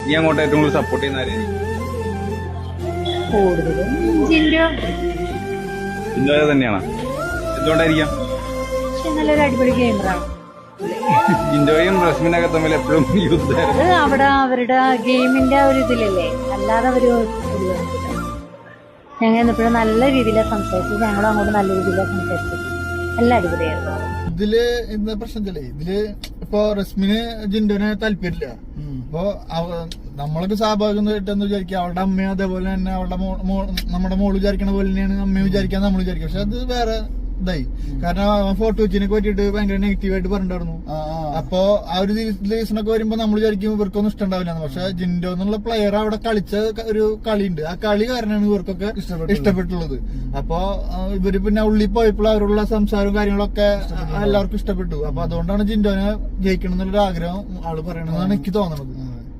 നീ അങ്ങോട്ട് ഏറ്റവും കൂടുതൽ സപ്പോർട്ട് ചെയ്യുന്ന ആരെയും കൂടുതലും ജിൻഡോ. ജിൻഡോ തന്നെയാണ്. എന്തുകൊണ്ടായിരിക്കാം? പക്ഷെ നല്ലൊരു അടിപൊളി ഗെയിമറാണ്. ജിൻഡോയും റസ്മിനൊക്കെ തമ്മിൽ എപ്പോഴും യുദ്ധമായിരുന്നു. അത് അവിടെ അവരുടെ ഗെയിമിന്റെ ഒരു ഇതിലല്ലേ, അല്ലാതെ അവര് ഞങ്ങൾ എപ്പോഴും നല്ല രീതിയിലാണ് സംസാരിച്ചത്. ഞങ്ങളും അങ്ങോട്ട് നല്ല രീതിയിലാണ് സംസാരിച്ചത്. എല്ലാം അടിപൊളിയായിരുന്നു. ഇതില് എന്താ പ്രശ്നത്തില്ലേ, ഇതില് ഇപ്പൊ റസ്മിന് ജിൻഡോനെ താല്പര്യമില്ല. അപ്പൊ നമ്മളൊക്കെ സ്വാഭാവികമായിട്ടെന്ന് വിചാരിക്കുക അവളുടെ അമ്മയും അതേപോലെ തന്നെ അവളുടെ നമ്മുടെ മോള് വിചാരിക്കണ പോലെ തന്നെയാണ് അമ്മയും വിചാരിക്കാൻ നമ്മൾ വിചാരിക്കുക. പക്ഷെ അത് വേറെ ഇതായി. കാരണം ഫോട്ടോ വെച്ചിനെ പറ്റിയിട്ട് ഭയങ്കര നെഗറ്റീവായിട്ട് പറഞ്ഞിട്ടുണ്ടായിരുന്നു. അപ്പൊ ആ ഒരു ദിവസമൊക്കെ വരുമ്പോ നമ്മൾ വിചാരിക്കും ഇവർക്കൊന്നും ഇഷ്ടമുണ്ടാവില്ല. പക്ഷെ ജിൻഡോ എന്നുള്ള പ്ലെയർ അവിടെ കളിച്ച ഒരു കളിയുണ്ട്. ആ കളി കാരണമാണ് ഇവർക്കൊക്കെ ഇഷ്ടപ്പെട്ടുള്ളത്. അപ്പൊ ഇവര് പിന്നെ ഉള്ളിൽ പോയപ്പോൾ അവരുള്ള സംസാരവും കാര്യങ്ങളൊക്കെ എല്ലാവർക്കും ഇഷ്ടപ്പെട്ടു. അപ്പൊ അതുകൊണ്ടാണ് ജിൻഡോനെ ജയിക്കണം എന്നുള്ളൊരു ആഗ്രഹം ആള് പറയണതെന്നാണ് എനിക്ക് തോന്നുന്നത്.